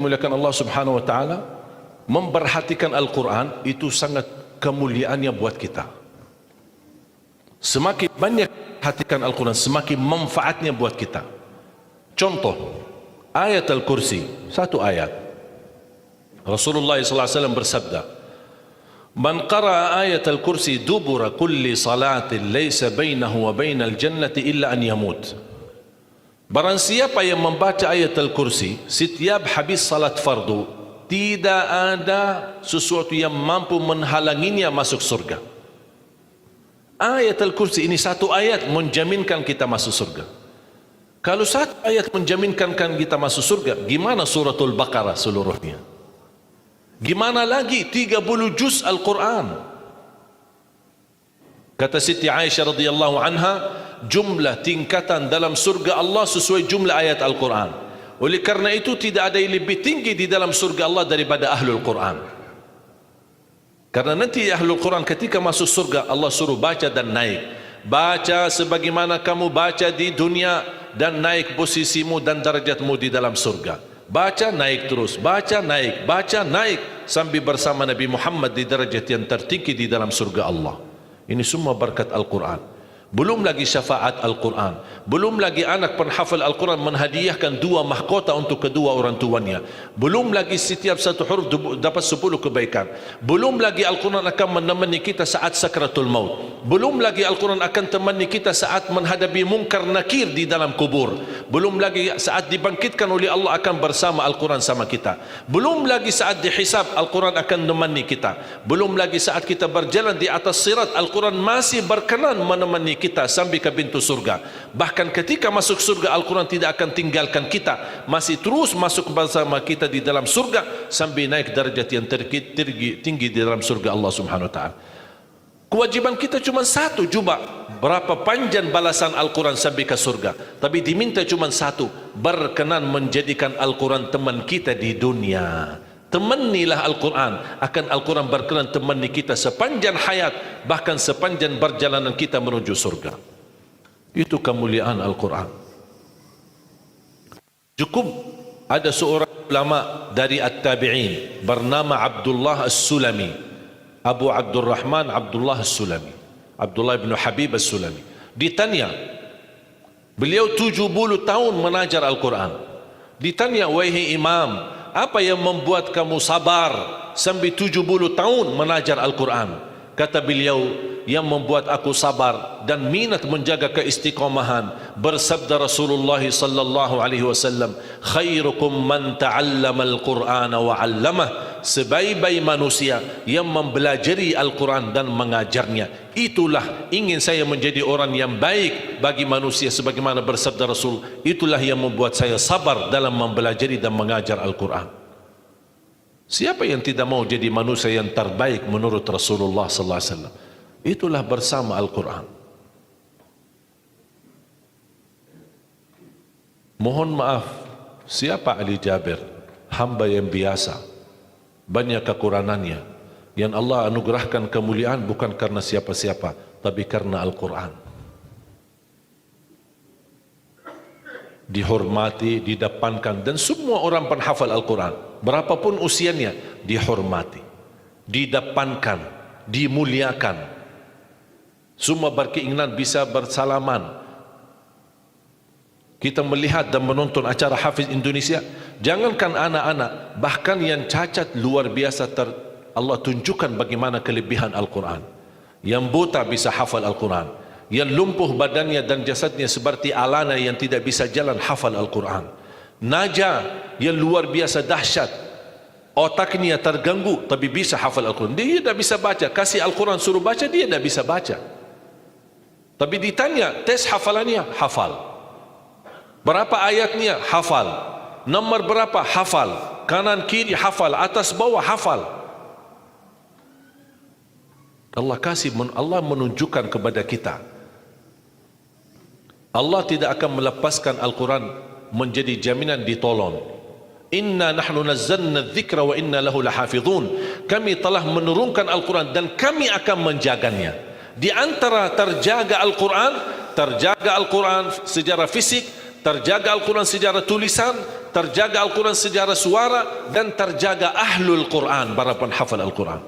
Muliakan Allah Subhanahu wa taala, memperhatikan Al-Quran itu sangat kemuliaannya buat kita. Semakin banyak perhatikan Al-Quran, semakin manfaatnya buat kita. Contoh, ayat Al-Kursi, satu ayat. Rasulullah SAW bersabda, "Man qara'a ayat Al-Kursi dubura kulli salatin laysa bainahu wa bainal jannati illa an yamut." Barang siapa yang membaca ayat Al-Kursi setiap habis salat fardu, tidak ada sesuatu yang mampu menghalanginya masuk surga. Ayat Al-Kursi ini satu ayat menjaminkan kita masuk surga. Kalau satu ayat menjaminkan kita masuk surga, gimana suratul Baqarah seluruhnya? Gimana lagi 30 juz Al-Quran? Kata Siti Aisyah radhiyallahu anha, jumlah tingkatan dalam surga Allah sesuai jumlah ayat Al-Quran. Oleh karena itu tidak ada yang lebih tinggi di dalam surga Allah daripada Ahlul Quran. Karena nanti Ahlul Quran ketika masuk surga Allah suruh baca dan naik. Baca sebagaimana kamu baca di dunia dan naik posisimu dan darjatmu di dalam surga. Baca naik terus, baca naik sampai bersama Nabi Muhammad di darjat yang tertinggi di dalam surga Allah. Ini semua berkat Al-Quran. Belum lagi syafaat Al-Quran, belum lagi anak penghafal Al-Quran menghadiahkan 2 mahkota untuk kedua orang tuanya, belum lagi setiap satu huruf dapat 10 kebaikan, belum lagi Al-Quran akan menemani kita saat sakratul maut, belum lagi Al-Quran akan temani kita saat menghadapi mungkar nakir di dalam kubur, belum lagi saat dibangkitkan oleh Allah akan bersama Al-Quran sama kita, belum lagi saat dihisab Al-Quran akan menemani kita, belum lagi saat kita berjalan di atas sirat Al-Quran masih berkenan menemani kita sampai ke pintu surga. Bahkan ketika masuk surga Al-Quran tidak akan tinggalkan kita, masih terus masuk bersama kita di dalam surga sampai naik darjat yang tinggi di dalam surga Allah Subhanahu wa taala. Kewajiban kita cuma satu, coba berapa panjang balasan Al-Quran sampai ke surga, tapi diminta cuma satu, berkenan menjadikan Al-Quran teman kita di dunia. Temanilah Al-Quran, akan Al-Quran berkenan temani kita sepanjang hayat, bahkan sepanjang perjalanan kita menuju surga. Itu kemuliaan Al-Quran. Cukup ada seorang ulama dari At-Tabi'in bernama Abdullah As-Sulami, Abu Abdurrahman Abdullah As-Sulami, Abdullah bin Habib As-Sulami. Ditanya, beliau 70 tahun mengajar Al-Quran. Ditanya, wahai imam, apa yang membuat kamu sabar sampai 70 tahun mengajar Al-Quran? Kata beliau, yang membuat aku sabar dan minat menjaga keistiqomahan, bersabda Rasulullah sallallahu alaihi wasallam, khairukum man ta'allama al-Qur'ana wa 'allamah, sebaik-baik manusia yang mempelajari Al-Quran dan mengajarnya. Itulah ingin saya menjadi orang yang baik bagi manusia, sebagaimana bersabda Rasul, itulah yang membuat saya sabar dalam mempelajari dan mengajar Al-Quran. Siapa yang tidak mau jadi manusia yang terbaik menurut Rasulullah sallallahu alaihi wasallam? Itulah bersama Al-Quran. Mohon maaf, siapa Ali Jabir? Hamba yang biasa, banyak kekurangannya, yang Allah anugerahkan kemuliaan bukan karena siapa-siapa, tapi karena Al-Quran. Dihormati, didepankan, dan semua orang penghafal Al-Quran, berapapun usianya, dihormati, didepankan, dimuliakan. Semua berkeinginan bisa bersalaman. Kita melihat dan menonton acara Hafiz Indonesia, jangankan anak-anak, bahkan yang cacat luar biasa Allah tunjukkan bagaimana kelebihan Al-Quran. Yang buta bisa hafal Al-Quran, yang lumpuh badannya dan jasadnya seperti alana yang tidak bisa jalan hafal Al-Quran. Naja yang luar biasa dahsyat, otaknya terganggu tapi bisa hafal Al-Quran. Dia tidak bisa baca, kasih Al-Quran suruh baca, dia tidak bisa baca. Tapi ditanya, tes hafalannya, hafal. Berapa ayatnya? Hafal. Nomor berapa? Hafal. Kanan kiri hafal, atas bawah hafal. Allah menunjukkan kepada kita, Allah tidak akan melepaskan Al-Quran menjadi jaminan ditolong. Inna nahnu nazzalna dzikra wa inna lahu lahafizun. Kami telah menurunkan Al-Quran dan kami akan menjaganya. Di antara terjaga Al-Quran secara fisik, terjaga Al-Quran secara tulisan, terjaga Al-Quran secara suara, dan terjaga ahlul Quran, para penghafal Al-Quran.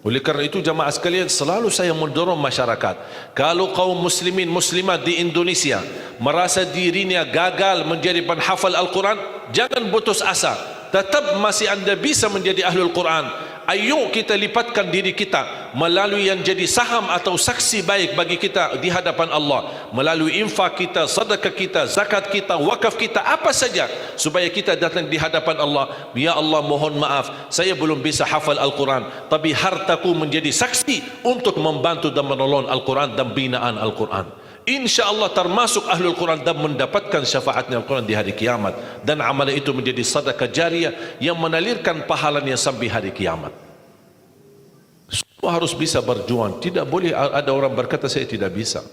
Oleh kerana itu jamaah sekalian, selalu saya mendorong masyarakat, kalau kaum muslimin muslimat di Indonesia merasa dirinya gagal menjadi penghafal Al-Quran, jangan putus asa, tetap masih anda bisa menjadi ahlul Quran. Ayo kita lipatkan diri kita melalui yang jadi saham atau saksi baik bagi kita di hadapan Allah, melalui infak kita, sedekah kita, zakat kita, wakaf kita, apa saja, supaya kita datang di hadapan Allah. Ya Allah, mohon maaf, saya belum bisa hafal Al-Quran, tapi hartaku menjadi saksi untuk membantu dan menolong Al-Quran dan binaan Al-Quran. Insya Allah termasuk ahlul Quran dan mendapatkan syafaatnya Al-Quran di hari kiamat, dan amalan itu menjadi sedekah jariah yang menalirkan pahalanya sampai hari kiamat. Semua harus bisa berjuang. Tidak boleh ada orang berkata saya tidak bisa,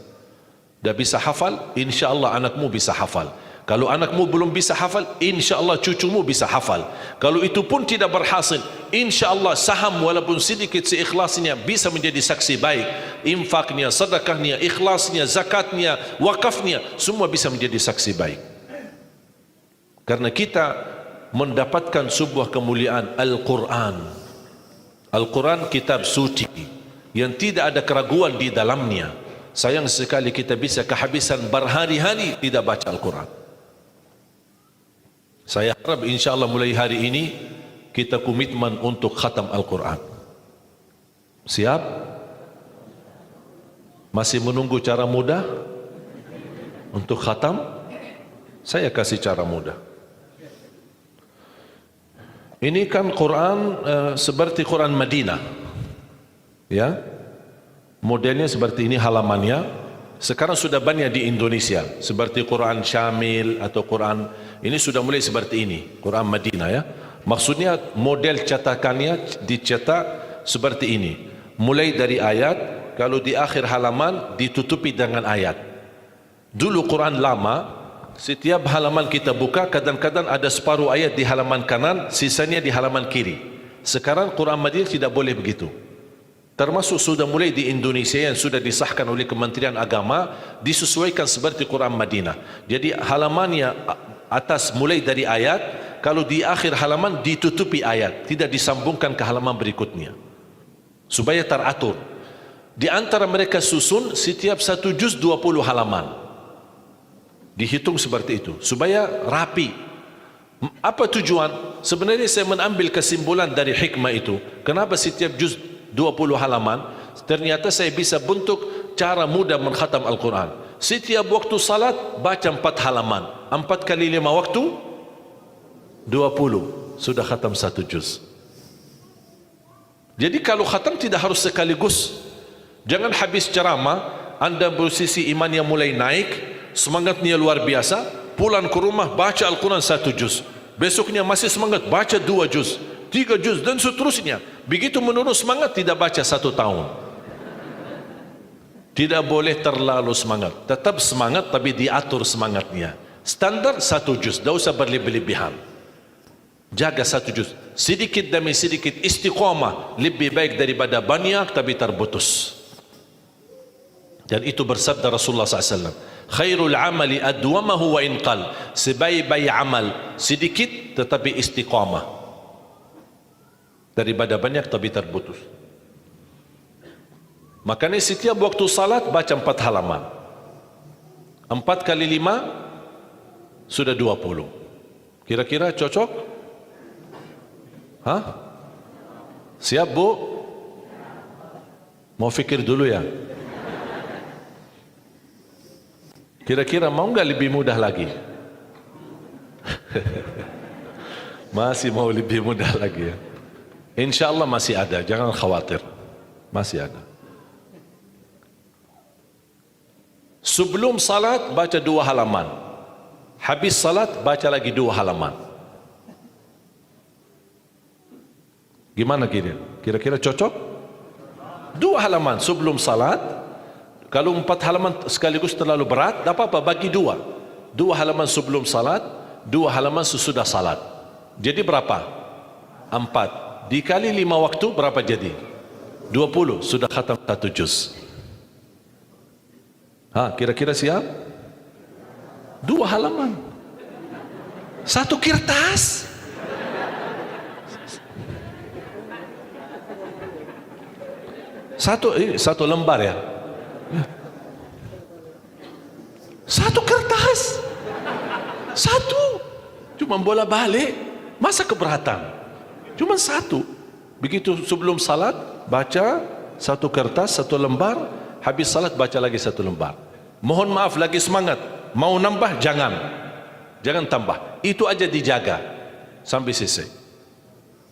tidak bisa hafal. Insya Allah anakmu bisa hafal. Kalau anakmu belum bisa hafal, insya Allah cucumu bisa hafal. Kalau itu pun tidak berhasil, insya Allah saham walaupun sedikit seikhlasnya bisa menjadi saksi baik. Infaknya, sedekahnya, ikhlasnya, zakatnya, wakafnya, semua bisa menjadi saksi baik. Karena kita mendapatkan sebuah kemuliaan Al-Quran. Al-Quran kitab suci yang tidak ada keraguan di dalamnya. Sayang sekali kita bisa kehabisan berhari-hari tidak baca Al-Quran. Saya harap insya Allah mulai hari ini kita komitmen untuk khatam Al-Quran. Siap? Masih menunggu cara mudah untuk khatam? Saya kasih cara mudah. Ini kan Quran seperti Quran Madinah, ya, modelnya seperti ini halamannya. Sekarang sudah banyak di Indonesia seperti Quran Syamil atau Quran ini sudah mulai seperti ini, Quran Madinah, ya. Maksudnya model cetakannya dicetak seperti ini, mulai dari ayat, kalau di akhir halaman ditutupi dengan ayat. Dulu Quran lama, setiap halaman kita buka kadang-kadang ada separuh ayat di halaman kanan, sisanya di halaman kiri. Sekarang Quran Madinah tidak boleh begitu. Termasuk sudah mulai di Indonesia yang sudah disahkan oleh Kementerian Agama, disesuaikan seperti Quran Madinah. Jadi halamannya atas mulai dari ayat, kalau di akhir halaman ditutupi ayat, tidak disambungkan ke halaman berikutnya, supaya teratur. Di antara mereka susun setiap satu juz 20 halaman, dihitung seperti itu supaya rapi. Apa tujuan? Sebenarnya saya mengambil kesimpulan dari hikmah itu. Kenapa setiap juz 20 halaman? Ternyata saya bisa bentuk cara mudah mengkhatam Al-Quran. Setiap waktu salat baca 4 halaman, 4 kali 5 waktu 20, sudah khatam 1 juz. Jadi kalau khatam tidak harus sekaligus. Jangan habis ceramah anda posisi iman yang mulai naik, semangatnya luar biasa, pulang ke rumah baca Al-Quran 1 juz, besoknya masih semangat baca 2 juz, 3 juz dan seterusnya. Begitu menurun semangat tidak baca 1 tahun. Tidak boleh terlalu semangat, tetap semangat tapi diatur semangatnya. Standar 1 juz, tidak usah berlebih-lebihan. Jaga 1 juz, sedikit demi sedikit, istiqamah lebih baik daripada banyak tapi terputus. Dan itu bersabda Rasulullah SAW, khairul amali adwamahu wa inqal, sebaik-baik amal sedikit tetapi istiqamah daripada banyak tapi terputus. Makanya setiap waktu salat baca 4 halaman, 4 kali 5 sudah 20. Kira-kira cocok? Hah? Siap bu? Mau fikir dulu ya? Kira-kira mau nggak lebih mudah lagi? Masih mau lebih mudah lagi ya? Insya Allah masih ada, jangan khawatir, masih ada. Sebelum salat baca 2 halaman, habis salat baca lagi 2 halaman. Gimana kira-kira cocok? 2 halaman sebelum salat. Kalau 4 halaman sekaligus terlalu berat, tak apa-apa, bagi 2. 2 halaman sebelum salat, 2 halaman sesudah salat. Jadi berapa? 4 dikali 5 waktu berapa jadi? 20, sudah khatam 1 juz. Kira-kira siap? 2 halaman. 1 kertas. Satu lembar ya. 1 kertas. 1. Cuma bola balik. Masa keberatan? Cuma 1. Begitu sebelum salat baca 1 kertas, 1 lembar. Habis salat baca lagi 1 lembar. Mohon maaf, lagi semangat. Mau nambah jangan tambah. Itu aja dijaga sampai selesai.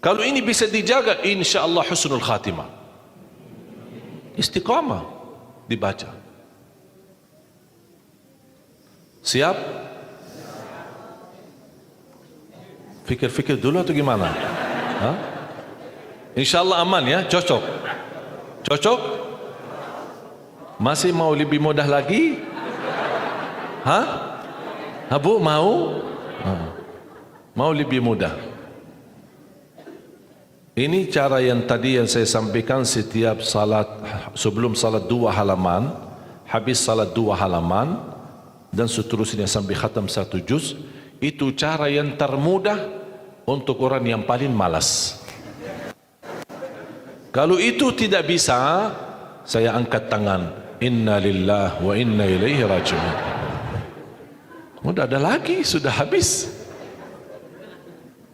Kalau ini bisa dijaga, insya-Allah husnul khatimah. Istiqamah dibaca. Siap? Fikir-fikir dulu atau gimana? Hah? Insya-Allah aman ya, cocok. Cocok? Masih mau lebih mudah lagi? Hah? Bu, mau? Mau lebih mudah. Ini cara yang tadi yang saya sampaikan, setiap salat, sebelum salat 2 halaman, habis salat 2 halaman, dan seterusnya sampai khatam 1 juz. Itu cara yang termudah untuk orang yang paling malas. Kalau itu tidak bisa, saya angkat tangan. Inna lillahi wa inna ilaihi raji'un. Sudah ada lagi, sudah habis.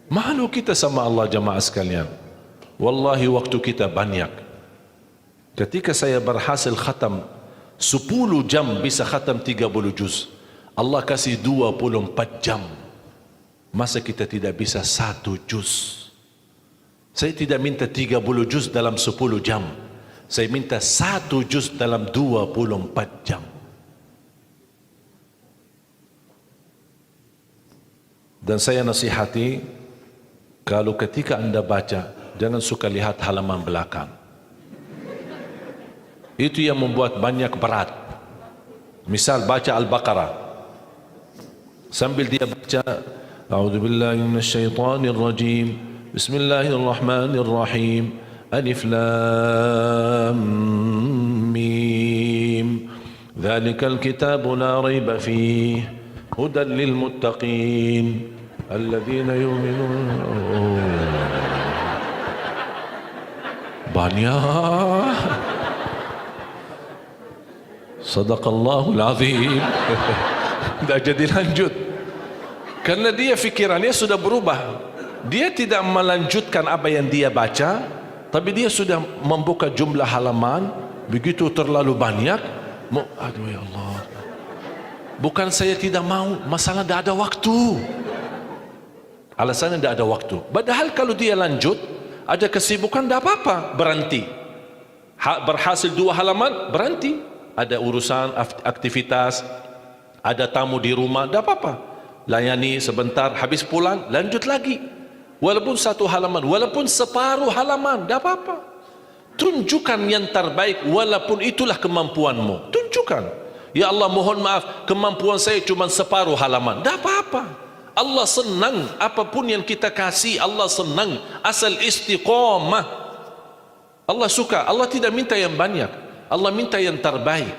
Malu kita sama Allah jamaah sekalian. Wallahi waktu kita banyak. Ketika saya berhasil khatam 10 jam bisa khatam 30 juz. Allah kasih 24 jam. Masa kita tidak bisa 1 juz? Saya tidak minta 30 juz dalam 10 jam. Saya minta 1 juz dalam 24 jam. Dan saya nasihati, kalau ketika anda baca, jangan suka lihat halaman belakang. Itu yang membuat banyak berat. Misal baca Al-Baqarah, sambil dia baca A'udzubillahi minasyaitonirrajim, Bismillahirrahmanirrahim, Alif Lam Mim, Dzalikal kitabu la raiba fihi, hudan lil muttaqin, alladzina yu'minuna. Banyak. Sadaqallahul azim. Tidak jadi lanjut. Karena dia fikirannya sudah berubah. Dia tidak melanjutkan apa yang dia baca, tapi dia sudah membuka jumlah halaman begitu terlalu banyak. Aduh ya Allah. Bukan saya tidak mau, masalah tidak ada waktu. Alasannya tidak ada waktu. Padahal kalau dia lanjut, ada kesibukan, tidak apa-apa, berhenti. Berhasil 2 halaman, berhenti. Ada urusan, aktivitas, ada tamu di rumah, tidak apa-apa. Layani sebentar, habis pulang, lanjut lagi. Walaupun 1 halaman, walaupun separuh halaman, tidak apa-apa. Tunjukkan yang terbaik, walaupun itulah kemampuanmu. Tunjukkan. Ya Allah, mohon maaf, kemampuan saya cuma separuh halaman. Tidak apa-apa. Allah senang apapun yang kita kasih, Allah senang asal istiqamah. Allah suka. Allah tidak minta yang banyak, Allah minta yang terbaik.